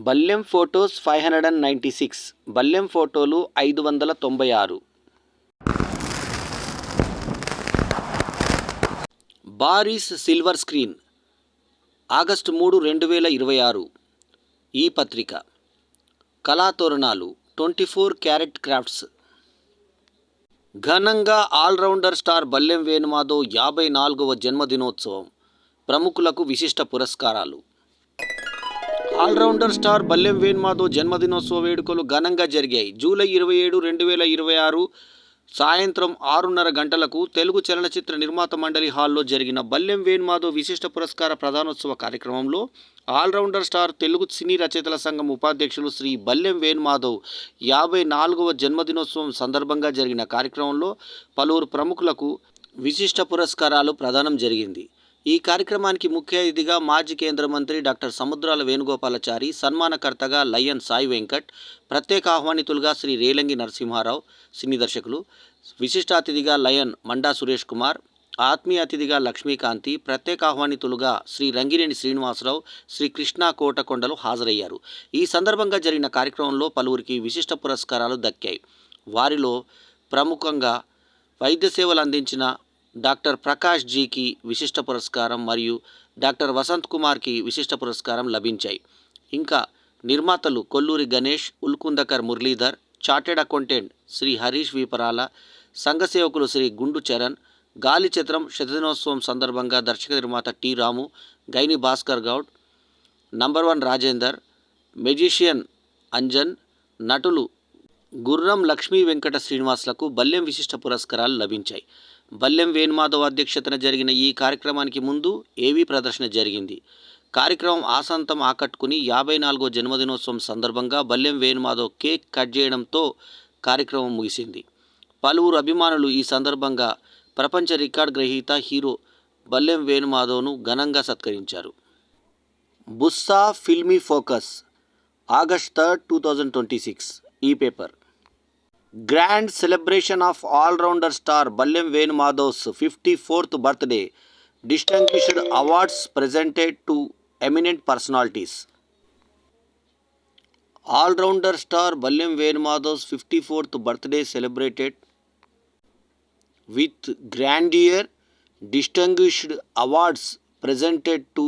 బల్లెం photos 596, బల్లెం ఫోటోలు 596. Boris silver screen, August 3, 2026. ఈ పత్రిక. కళాతోరణాలు 24 క్యారెట్ క్రాఫ్ట్స్. ఘనంగా ఆల్రౌండర్ స్టార్ బల్లెం వేణుమాధవ్ 54వ జన్మదినోత్సవం. ప్రముఖులకు విశిష్ట పురస్కారాలు. ఆల్రౌండర్ స్టార్ బల్లెం వేణుమాధవ్ జన్మదినోత్సవ వేడుకలు ఘనంగా జరిగాయి. జూలై 27, 2026 సాయంత్రం 6:30 గంటలకు తెలుగు చలనచిత్ర నిర్మాత మండలి హాల్లో జరిగిన బల్లెం వేణుమాధవ్ విశిష్ట పురస్కార ప్రదానోత్సవ కార్యక్రమంలో ఆల్రౌండర్ స్టార్ తెలుగు సినీ రచయితల సంఘం ఉపాధ్యక్షులు శ్రీ బల్లెం వేణుమాధవ్ 54వ జన్మదినోత్సవం సందర్భంగా జరిగిన కార్యక్రమంలో పలువురు ప్రముఖులకు విశిష్ట పురస్కారాలు ప్రదానం జరిగింది. ఈ కార్యక్రమానికి ముఖ్య అతిథిగా మాజీ కేంద్ర మంత్రి డాక్టర్ సముద్రాల వేణుగోపాలాచారి, సన్మానకర్తగా లయన్ సాయి వెంకట్, ప్రత్యేక ఆహ్వానితులుగా శ్రీ రేలంగి నరసింహారావు సినీ దర్శకులు, విశిష్ట అతిథిగా లయన్ మండా సురేష్ కుమార్, ఆత్మీయ అతిథిగా లక్ష్మీకాంతి, ప్రత్యేక ఆహ్వానితులుగా శ్రీ రంగినేని శ్రీనివాసరావు, శ్రీ కృష్ణా కోటకొండలు హాజరయ్యారు. ఈ సందర్భంగా జరిగిన కార్యక్రమంలో పలువురికి విశిష్ట పురస్కారాలు దక్కాయి. వారిలో ప్రముఖంగా వైద్య సేవలు అందించిన డాక్టర్ ప్రకాష్ జీకి విశిష్ట పురస్కారం మరియు డాక్టర్ వసంత్ కుమార్కి విశిష్ట పురస్కారం లభించాయి. ఇంకా నిర్మాతలు కొల్లూరి గణేష్, ఉల్కుందకర్ మురళీధర్, చార్టెడ్ అకౌంటెంట్ శ్రీ హరీష్ వీపరాల, సంఘ సేవకులు శ్రీ గుండు చరణ్, గాలి చిత్రం శతదినోత్సవం సందర్భంగా దర్శక నిర్మాత టి రాము, గైని భాస్కర్ గౌడ్, నంబర్ 1 రాజేందర్, మెజిషియన్ అంజన్, నటులు గుర్రం లక్ష్మీ వెంకట శ్రీనివాసులకు బల్లెం విశిష్ట పురస్కారాలు లభించాయి. బల్లెం వేణుమాధవ్ అధ్యక్షతన జరిగిన ఈ కార్యక్రమానికి ముందు ఏవీ ప్రదర్శన జరిగింది. కార్యక్రమం ఆసంతం ఆకట్టుకుని 54వ జన్మదినోత్సవం సందర్భంగా బల్లెం వేణుమాధవ్ కేక్ కట్ చేయడంతో కార్యక్రమం ముగిసింది. పలువురు అభిమానులు ఈ సందర్భంగా ప్రపంచ రికార్డ్ గ్రహీత హీరో బల్లెం వేణుమాధవ్ను ఘనంగా సత్కరించారు. Bussa filmy focus, August 3, 2026. ఈ paper. Grand celebration of all-rounder star Ballem Venumadhav's 54th birthday. Distinguished awards presented to eminent personalities. All-rounder star Ballem Venumadhav's 54th birthday celebrated with grandeur. Distinguished awards presented to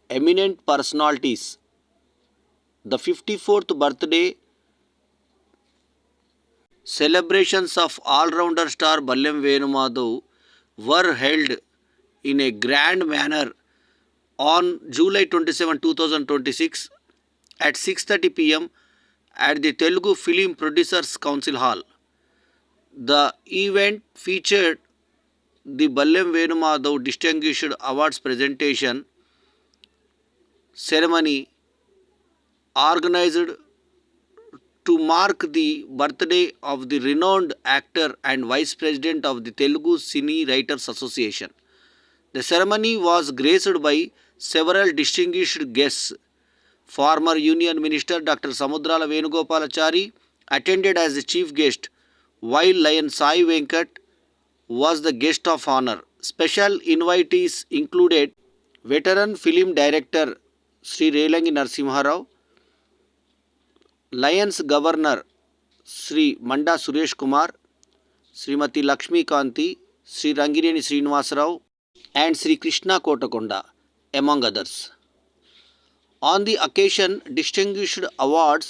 eminent personalities. The 54th birthday celebrations of all-rounder star Ballem Venumadhav were held in a grand manner on July 27, 2026 at 6:30 p.m. at the Telugu Film Producers Council Hall. The event featured the Ballem Venumadhav Distinguished Awards presentation ceremony organized to mark the birthday of the renowned actor and Vice President of the Telugu Cine Writers Association. The ceremony was graced by several distinguished guests. Former Union Minister Dr. Samudrala Venugopalachari attended as the chief guest, while Lion Sai Venkat was the guest of honor. Special invitees included veteran film director Sri Relangi Narasimharao, lions governor Shri Manda Suresh Kumar, Shrimati Lakshmikanthi, Shri Rangineni Srinivasarao and Sri Krishna Kotakonda, among others. On the occasion, distinguished awards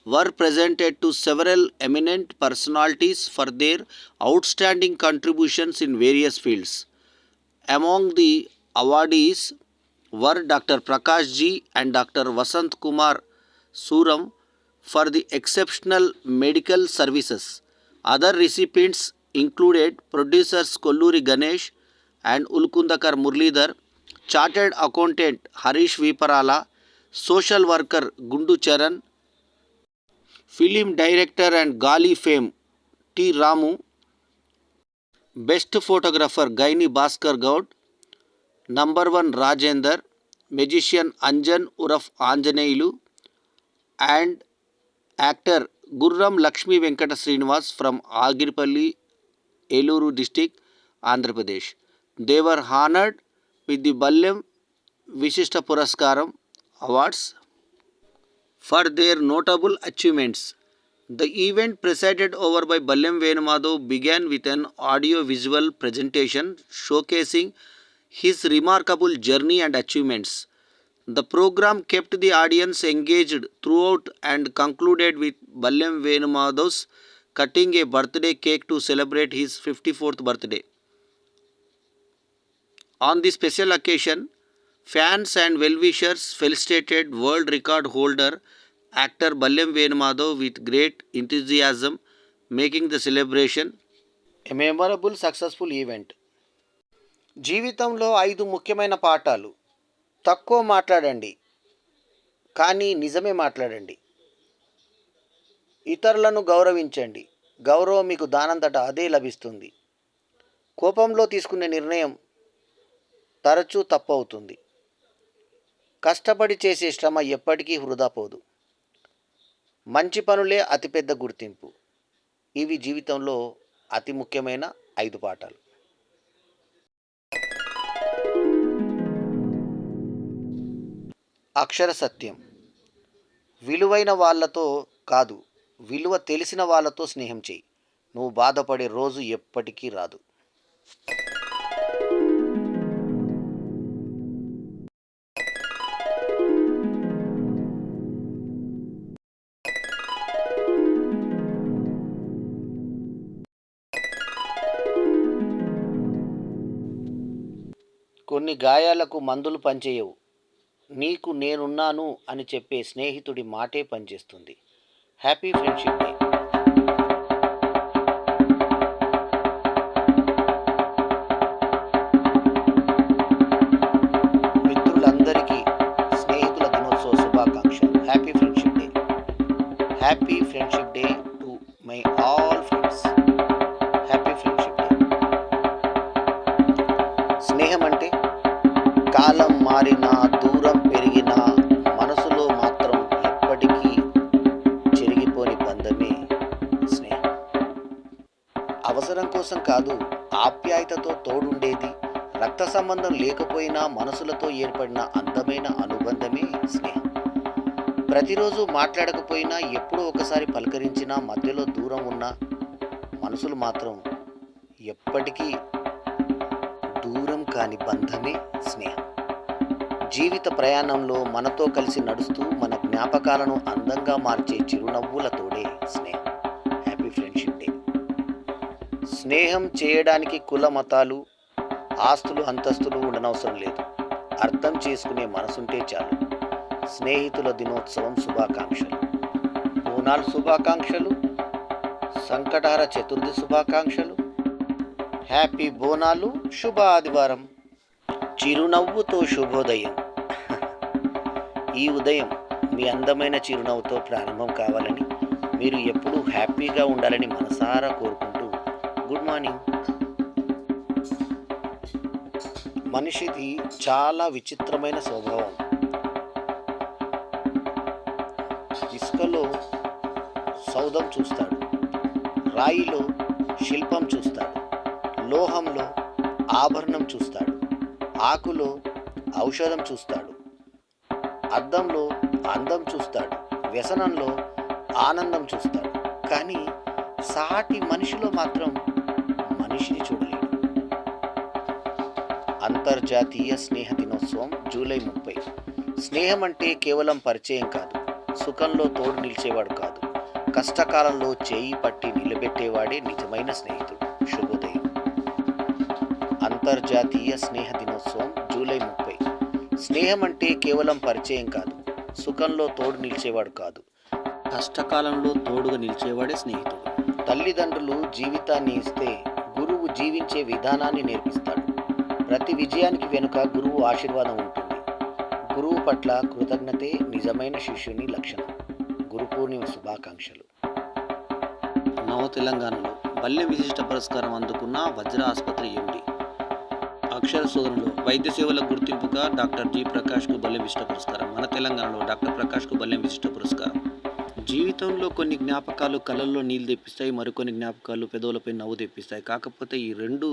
were presented to several eminent personalities for their outstanding contributions in various fields. Among the awardees were Dr. Prakash Ji and Dr. Vasant Kumar Suram for the exceptional medical services. Other recipients included producers Kolluri Ganesh and Ulkundakar Murlidhar, chartered accountant Harish Viparala, social worker Gundu Charan, film director and Gali fame T. Ramu, best photographer Gaini Bhaskar Gaud, number 1 Rajender, magician Anjan Uraf Anjaneyulu, and actor Gurram Lakshmi Venkata Srinivas from Agirpalli, Eluru district, Andhra Pradesh. They were honored with the Ballem Vishishta Puraskaram awards. for their notable achievements. The event presided over by Ballem Venumadu began with an audio-visual presentation showcasing his remarkable journey and achievements. The program kept the audience engaged throughout and concluded with Ballem Venumadu's cutting a birthday cake to celebrate his 54th birthday. On this special occasion, fans and well-wishers felicitated world record holder actor Ballem Venumadu with great enthusiasm, making the celebration a memorable, successful event. జీవితంలో 5 ముఖ్యమైన పాఠాలు. తక్కువ మాట్లాడండి, కానీ నిజమే మాట్లాడండి. ఇతరులను గౌరవించండి, గౌరవం మీకు దానంతట అదే లభిస్తుంది. కోపంలో తీసుకునే నిర్ణయం తరచూ తప్పవుతుంది. కష్టపడి చేసే శ్రమ ఎప్పటికీ వృధా పోదు. మంచి పనులే అతిపెద్ద గుర్తింపు. ఇవి జీవితంలో అతి ముఖ్యమైన 5 పాఠాలు. అక్షర సత్యం. విలువైన వాళ్ళతో కాదు, విలువ తెలిసిన వాళ్ళతో స్నేహం చేయి. నువ్వు బాధపడే రోజు ఎప్పటికీ రాదు. కొన్ని గాయాలకు మందులు పనిచేయవు. నీకు నేనున్నాను అని చెప్పే స్నేహితుడి మాటే పనిచేస్తుంది. Happy friendship day. మిత్రులందరికీ స్నేహితుల దినోత్సవ శుభాకాంక్షలు. Happy friendship day. Happy friendship day to my all friends. Happy friendship day. స్నేహం అంటే కాలం మారినా, దూరం పెరిగినా మనసులో మాత్రం ఎప్పటికీ చెరిగిపోని బంధమే స్నేహం. అవసరం కోసం కాదు, ఆప్యాయతతో తోడుండేది, రక్త సంబంధం లేకపోయినా మనసులతో ఏర్పడిన అందమైన అనుబంధమే స్నేహం. ప్రతిరోజు మాట్లాడకపోయినా, ఎప్పుడో ఒకసారి పలకరించినా, మధ్యలో దూరం ఉన్న మనసులు మాత్రం ఎప్పటికీ దూరం కాని బంధమే స్నేహం. జీవిత ప్రయాణంలో మనతో కలిసి నడుస్తూ మన జ్ఞాపకాలను అందంగా మార్చే చిరునవ్వులతోడే స్నేహం. Happy friendship day. స్నేహం చేయడానికి కుల, మతాలు, ఆస్తులు, అంతస్తులు ఉండనవసరం లేదు. అర్థం చేసుకునే మనసుంటే చాలు. స్నేహితుల దినోత్సవం శుభాకాంక్షలు. బోనాలు శుభాకాంక్షలు. సంకటహర చతుర్థి శుభాకాంక్షలు. హ్యాపీ బోనాలు. శుభ ఆదివారం. చిరునవ్వుతో శుభోదయం. ఈ ఉదయం మీ అందమైన చిరునవ్వుతో ప్రారంభం కావాలని, మీరు ఎప్పుడూ హ్యాపీగా ఉండాలని మనసారా కోరుకుంటూ గుడ్ మార్నింగ్. మనిషిది చాలా విచిత్రమైన స్వభావం. ఇసుకలో సౌధం చూస్తాడు, రాయిలో శిల్పం చూస్తాడు, లోహంలో ఆభరణం చూస్తాడు, ఆకులో ఔషధం చూస్తాడు, అద్దంలో అందం చూస్తాడు, వ్యసనంలో ఆనందం చూస్తాడు. కానీ సాటి మనిషిలో మాత్రం మనిషిని చూడలేడు. అంతర్జాతీయ స్నేహ దినోత్సవం జూలై 30. స్నేహం అంటే కేవలం పరిచయం కాదు, సుఖంలో తోడు నిలిచేవాడు కాదు, కష్టకాలంలో చేయి పట్టి నిలబెట్టేవాడే నిజమైన స్నేహితుడు. శుభోదయం. అంతర్జాతీయ స్నేహ దినోత్సవం జూలై 30. స్నేహం అంటే కేవలం పరిచయం కాదు, సుఖంలో తోడు నిలిచేవాడు కాదు, కష్టకాలంలో తోడుగా నిలిచేవాడే స్నేహితుడు. తల్లిదండ్రులు జీవితాన్ని ఇస్తే గురువు జీవించే విధానాన్ని నేర్పిస్తాడు. ప్రతి విజయానికి వెనుక గురువు ఆశీర్వాదం ఉంటుంది. గురువు పట్ల కృతజ్ఞతే నిజమైన శిష్యుని లక్షణం. గురు పూర్ణిమ శుభాకాంక్షలు. నవ తెలంగాణలో బల్లెం విశిష్ట పురస్కారం అందుకున్న వజ్ర ఆసుపత్రి ఎండి. అక్షర శోధనలో వైద్య సేవల గుర్తింపుగా డాక్టర్ జి ప్రకాష్కు బల్లెం విశిష్ట పురస్కారం. మన తెలంగాణలో డాక్టర్ ప్రకాష్కు బల్లెం విశిష్ట పురస్కారం. జీవితంలో కొన్ని జ్ఞాపకాలు కళ్ళల్లో నీళ్ళు తెప్పిస్తాయి, మరికొన్ని జ్ఞాపకాలు పెదవులపై నవ్వు తెప్పిస్తాయి. కాకపోతే ఈ రెండు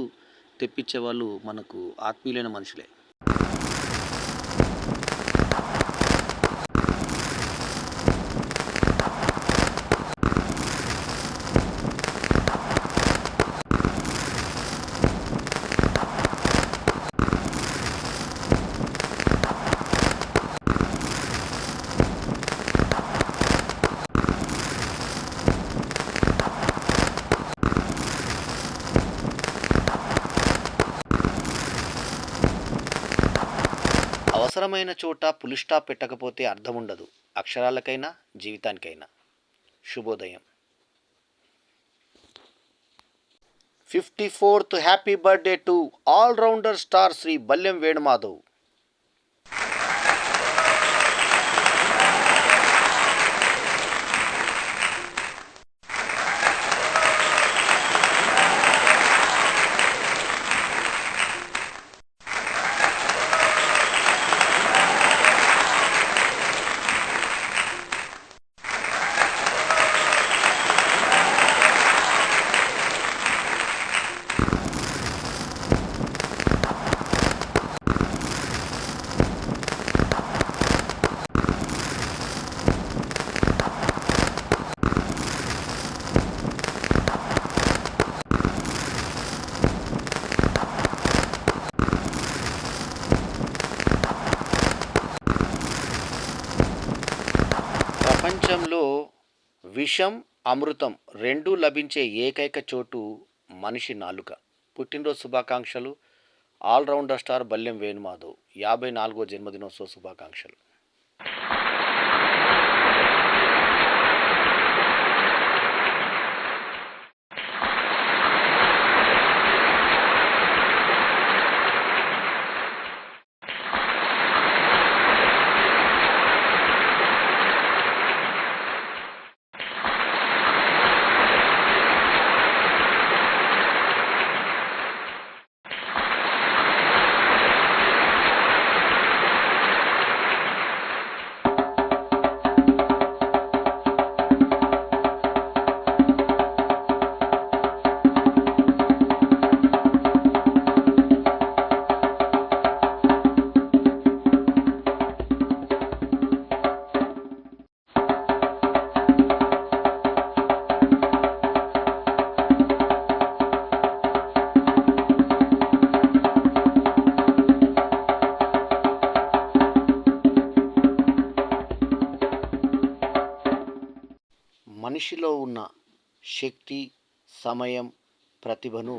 తెప్పించే వాళ్ళు మనకు ఆత్మీయులైన మనుషులే. అవసరమైన చోట పులి స్టాప్ పెట్టకపోతే అర్థం ఉండదు, అక్షరాలకైనా జీవితానికైనా. శుభోదయం. 54th happy birthday to allrounder star Shri Ballem Venumadhav. ప్రపంచంలో విషం అమృతం రెండూ లభించే ఏకైక చోటు మనిషి నాలుక. పుట్టినరోజు శుభాకాంక్షలు ఆల్రౌండర్ స్టార్ బల్లెం వేణుమాధవ్. 54వ జన్మదినోత్సవ శుభాకాంక్షలు. మనిషిలో ఉన్న శక్తి, సమయం, ప్రతిభను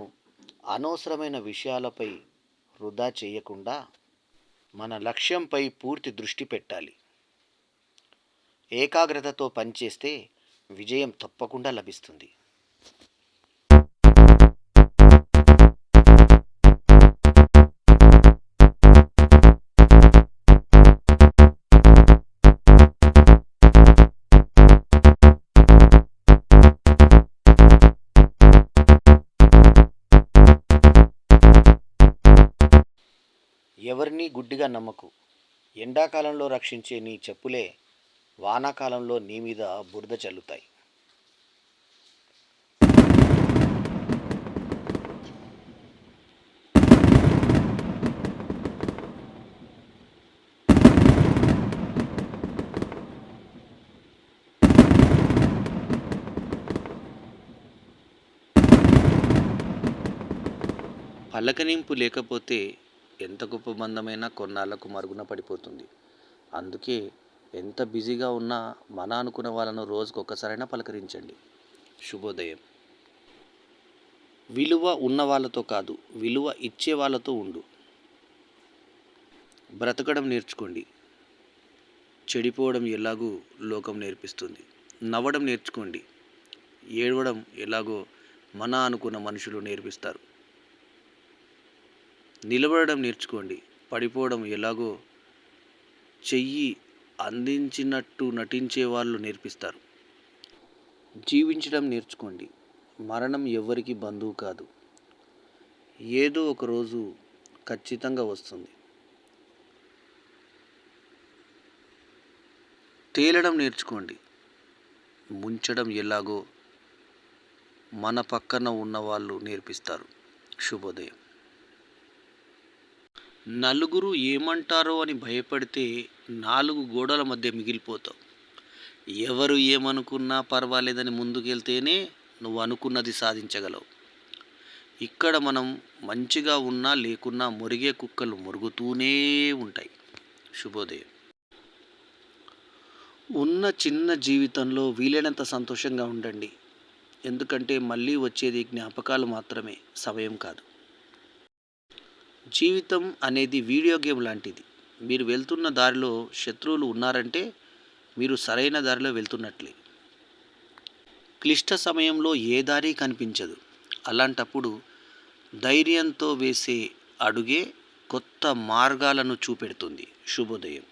అనవసరమైన విషయాలపై వృధా చేయకుండా మన లక్ష్యంపై పూర్తి దృష్టి పెట్టాలి. ఏకాగ్రతతో పనిచేస్తే విజయం తప్పకుండా లభిస్తుంది. ఎవరినీ గుడ్డిగా నమ్మకు. ఎండాకాలంలో రక్షించే నీ చెప్పులే వానాకాలంలో నీ మీద బురద చల్లుతాయి. పలకనింపు లేకపోతే ఎంత గొప్ప బంధమైనా కొన్నాళ్లకు మరుగున పడిపోతుంది. అందుకే ఎంత బిజీగా ఉన్నా మన అనుకున్న వాళ్ళను రోజుకు ఒక్కసారైనా పలకరించండి. శుభోదయం. విలువ ఉన్న వాళ్ళతో కాదు, విలువ ఇచ్చే వాళ్ళతో ఉండు. బ్రతకడం నేర్చుకోండి. చెడిపోవడం ఎలాగో లోకం నేర్పిస్తుంది. నవ్వడం నేర్చుకోండి. ఏడవడం ఎలాగో మన అనుకున్న మనుషులు నేర్పిస్తారు. నిలబడడం నేర్చుకోండి. పడిపోవడం ఎలాగో చెయ్యి అందించినట్టు నటించే వాళ్ళు నేర్పిస్తారు. జీవించడం నేర్చుకోండి. మరణం ఎవ్వరికీ బంధువు కాదు. ఏదో ఒకరోజు ఖచ్చితంగా వస్తుంది. తేలడం నేర్చుకోండి. ముంచడం ఎలాగో మన పక్కన ఉన్నవాళ్ళు నేర్పిస్తారు. శుభోదయం. నలుగురు ఏమంటారో అని భయపడితే 4 గోడల మధ్య మిగిలిపోతావు. ఎవరు ఏమనుకున్నా పర్వాలేదని ముందుకెళ్తేనే నువ్వు అనుకున్నది సాధించగలవు. ఇక్కడ మనం మంచిగా ఉన్నా లేకున్నా మురిగే కుక్కలు మురుగుతూనే ఉంటాయి. శుభోదయం. ఉన్న చిన్న జీవితంలో వీలైనంత సంతోషంగా ఉండండి. ఎందుకంటే మళ్ళీ వచ్చేది జ్ఞాపకాలు మాత్రమే, సమయం కాదు. జీవితం అనేది వీడియో గేమ్ లాంటిది. మీరు వెళ్తున్న దారిలో శత్రువులు ఉన్నారంటే మీరు సరైన దారిలో వెళ్తున్నట్లే. క్లిష్ట సమయంలో ఏ దారి కనిపించదు. అలాంటప్పుడు ధైర్యంతో వేసే అడుగే కొత్త మార్గాలను చూపెడుతుంది. శుభోదయం.